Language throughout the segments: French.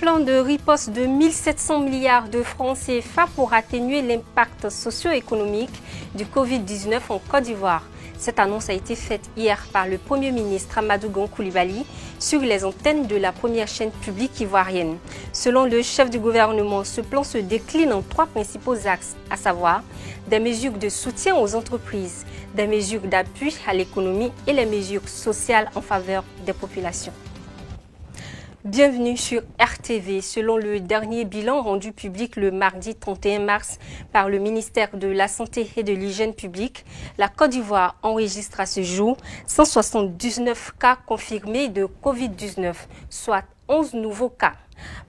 plan de riposte de 1700 milliards de francs CFA pour atténuer l'impact socio-économique du Covid-19 en Côte d'Ivoire. Cette annonce a été faite hier par le Premier ministre Amadou Gon Coulibaly sur les antennes de la première chaîne publique ivoirienne. Selon le chef du gouvernement, ce plan se décline en 3 principaux axes, à savoir des mesures de soutien aux entreprises, des mesures d'appui à l'économie et les mesures sociales en faveur des populations. Bienvenue sur RTV. Selon le dernier bilan rendu public le mardi 31 mars par le ministère de la Santé et de l'Hygiène publique, la Côte d'Ivoire enregistre à ce jour 179 cas confirmés de Covid-19, soit 11 nouveaux cas.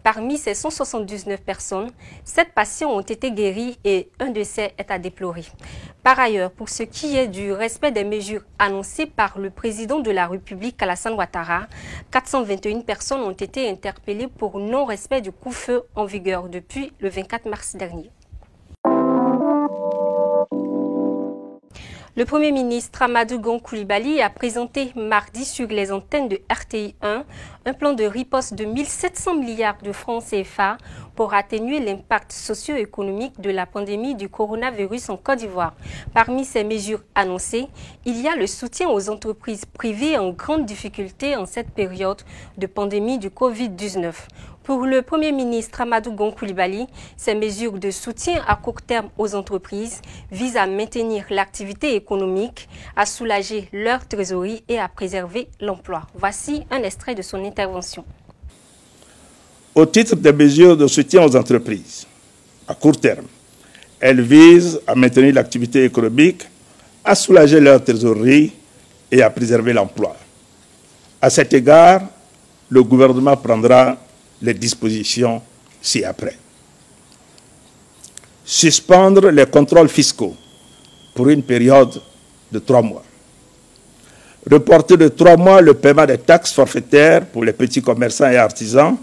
Parmi ces 179 personnes, 7 patients ont été guéris et un décès est à déplorer. Par ailleurs, pour ce qui est du respect des mesures annoncées par le président de la République Alassane Ouattara, 421 personnes ont été interpellées pour non-respect du couvre-feu en vigueur depuis le 24 mars dernier. Le Premier ministre Amadou Gon Coulibaly a présenté mardi sur les antennes de RTI 1 un plan de riposte de 1700 milliards de francs CFA pour atténuer l'impact socio-économique de la pandémie du coronavirus en Côte d'Ivoire. Parmi ces mesures annoncées, il y a le soutien aux entreprises privées en grande difficulté en cette période de pandémie du Covid-19. Pour le Premier ministre Amadou Gon Coulibaly, ces mesures de soutien à court terme aux entreprises visent à maintenir l'activité économique, à soulager leur trésorerie et à préserver l'emploi. Voici un extrait de son intervention. Au titre des mesures de soutien aux entreprises, à court terme, elles visent à maintenir l'activité économique, à soulager leur trésorerie et à préserver l'emploi. À cet égard, le gouvernement prendra les dispositions ci-après. Suspendre les contrôles fiscaux pour une période de 3 mois. Reporter de 3 mois le paiement des taxes forfaitaires pour les petits commerçants et artisans,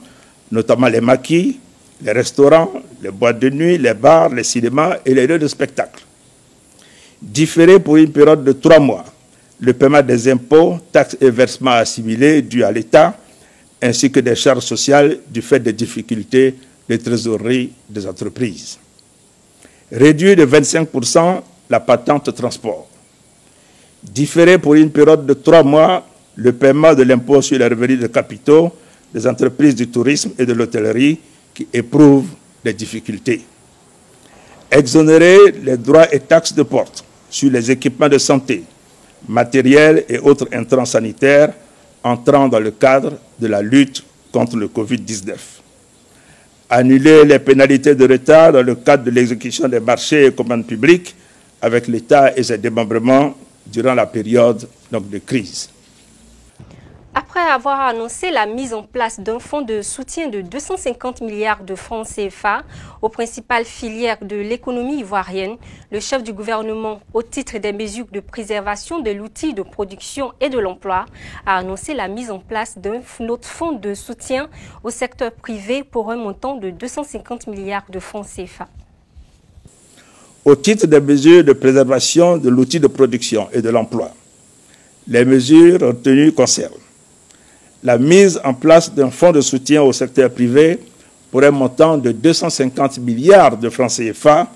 notamment les maquis, les restaurants, les boîtes de nuit, les bars, les cinémas et les lieux de spectacle. Différer pour une période de 3 mois le paiement des impôts, taxes et versements assimilés dus à l'État, ainsi que des charges sociales du fait des difficultés de trésorerie des entreprises. Réduire de 25% la patente transport. Différer pour une période de 3 mois le paiement de l'impôt sur les revenus de capitaux des entreprises du tourisme et de l'hôtellerie qui éprouvent des difficultés. Exonérer les droits et taxes de porte sur les équipements de santé, matériel et autres intrants sanitaires entrant dans le cadre de la lutte contre le Covid-19. Annuler les pénalités de retard dans le cadre de l'exécution des marchés et commandes publiques avec l'État et ses démembrements durant la période de crise. Après avoir annoncé la mise en place d'un fonds de soutien de 250 milliards de francs CFA aux principales filières de l'économie ivoirienne, le chef du gouvernement, au titre des mesures de préservation de l'outil de production et de l'emploi, a annoncé la mise en place d'un autre fonds de soutien au secteur privé pour un montant de 250 milliards de francs CFA. Au titre des mesures de préservation de l'outil de production et de l'emploi, les mesures retenues concernent la mise en place d'un fonds de soutien au secteur privé pour un montant de 250 milliards de francs CFA,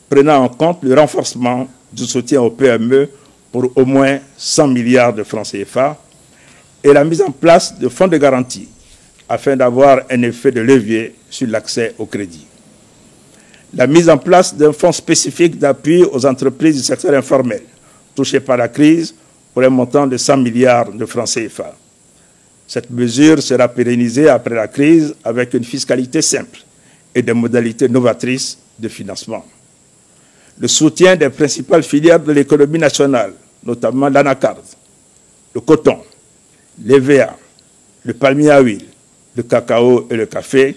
prenant en compte le renforcement du soutien aux PME pour au moins 100 milliards de francs CFA, et la mise en place de fonds de garantie afin d'avoir un effet de levier sur l'accès au crédit. La mise en place d'un fonds spécifique d'appui aux entreprises du secteur informel touchées par la crise pour un montant de 100 milliards de francs CFA. Cette mesure sera pérennisée après la crise avec une fiscalité simple et des modalités novatrices de financement. Le soutien des principales filières de l'économie nationale, notamment l'anacarde, le coton, l'EVA, le palmier à huile, le cacao et le café,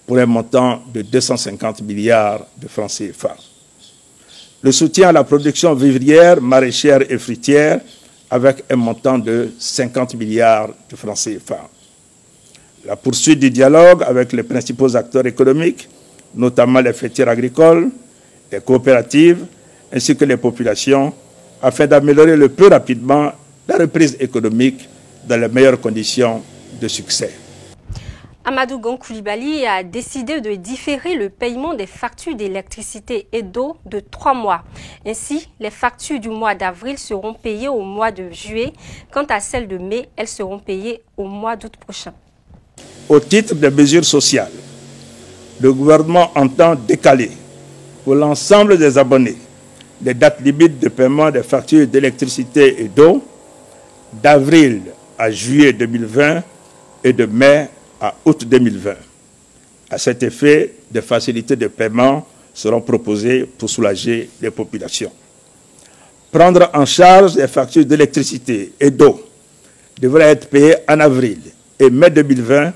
pour un montant de 250 milliards de francs CFA. Le soutien à la production vivrière, maraîchère et fruitière, avec un montant de 50 milliards de francs CFA. La poursuite du dialogue avec les principaux acteurs économiques, notamment les filières agricoles, les coopératives, ainsi que les populations, afin d'améliorer le plus rapidement la reprise économique dans les meilleures conditions de succès. Amadou Gon Coulibaly a décidé de différer le paiement des factures d'électricité et d'eau de 3 mois. Ainsi, les factures du mois d'avril seront payées au mois de juillet. Quant à celles de mai, elles seront payées au mois d'août prochain. Au titre des mesures sociales, le gouvernement entend décaler pour l'ensemble des abonnés les dates limites de paiement des factures d'électricité et d'eau d'avril à juillet 2020 et de mai à août 2020. À cet effet, des facilités de paiement seront proposées pour soulager les populations. Prendre en charge les factures d'électricité et d'eau devrait être payées en avril et mai 2020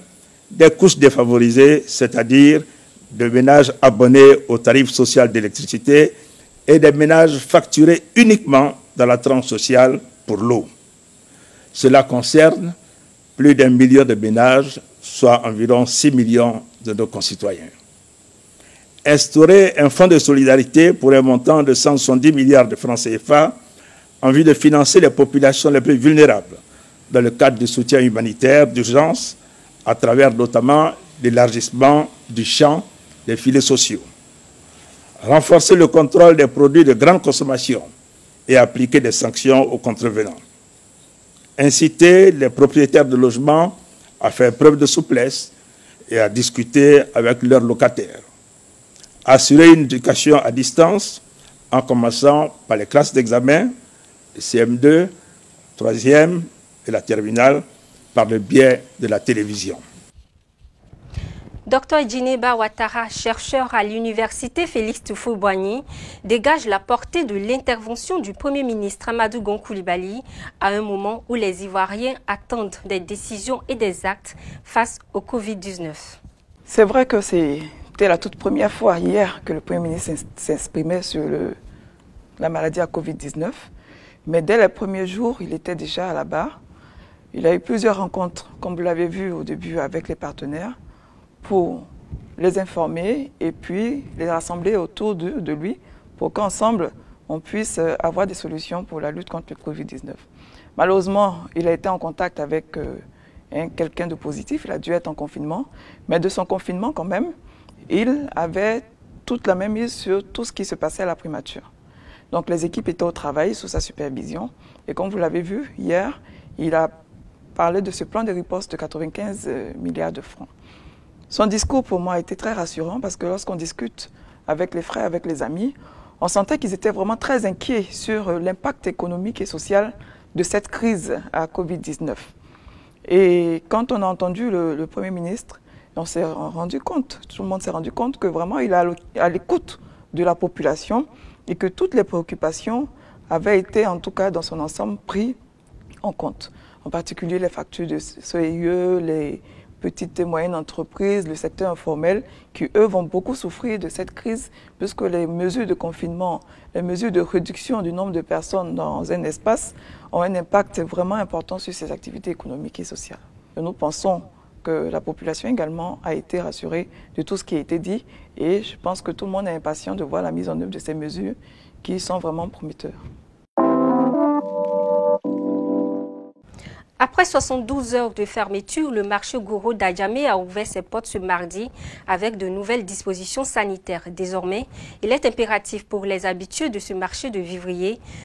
des couches défavorisées, c'est-à-dire de ménages abonnés au tarif social d'électricité et des ménages facturés uniquement dans la tranche sociale pour l'eau. Cela concerne plus d'1 million de ménages, soit environ 6 millions de nos concitoyens. Instaurer un fonds de solidarité pour un montant de 170 milliards de francs CFA en vue de financer les populations les plus vulnérables dans le cadre du soutien humanitaire d'urgence à travers notamment l'élargissement du champ des filets sociaux. Renforcer le contrôle des produits de grande consommation et appliquer des sanctions aux contrevenants. Inciter les propriétaires de logements à faire preuve de souplesse et à discuter avec leurs locataires. Assurer une éducation à distance en commençant par les classes d'examen, le CM2, 3e et la terminale par le biais de la télévision. Dr Djineba Ouattara, chercheur à l'université Félix Houphouët-Boigny, dégage la portée de l'intervention du Premier ministre Amadou Gon Coulibaly à un moment où les Ivoiriens attendent des décisions et des actes face au Covid-19. C'est vrai que c'était la toute première fois hier que le Premier ministre s'exprimait sur la maladie à Covid-19, mais dès les premiers jours, il était déjà à la barre. Il a eu plusieurs rencontres, comme vous l'avez vu au début, avec les partenaires, pour les informer et puis les rassembler autour de lui pour qu'ensemble, on puisse avoir des solutions pour la lutte contre le Covid-19. Malheureusement, il a été en contact avec quelqu'un de positif, il a dû être en confinement, mais de son confinement quand même, il avait toute la même mise sur tout ce qui se passait à la primature. Donc les équipes étaient au travail sous sa supervision et comme vous l'avez vu hier, il a parlé de ce plan de riposte de 95 milliards de francs. Son discours, pour moi, a été très rassurant parce que lorsqu'on discute avec les frères, avec les amis, on sentait qu'ils étaient vraiment très inquiets sur l'impact économique et social de cette crise à Covid-19. Et quand on a entendu le Premier ministre, on s'est rendu compte, tout le monde s'est rendu compte que vraiment il est à l'écoute de la population et que toutes les préoccupations avaient été, en tout cas dans son ensemble, prises en compte. En particulier les factures de CIE, les petites et moyennes entreprises, le secteur informel, qui eux vont beaucoup souffrir de cette crise puisque les mesures de confinement, les mesures de réduction du nombre de personnes dans un espace ont un impact vraiment important sur ces activités économiques et sociales. Et nous pensons que la population également a été rassurée de tout ce qui a été dit et je pense que tout le monde est impatient de voir la mise en œuvre de ces mesures qui sont vraiment prometteurs. Après 72 heures de fermeture, le marché Goro d'Adjamé a ouvert ses portes ce mardi avec de nouvelles dispositions sanitaires. Désormais, il est impératif pour les habitués de ce marché de vivrier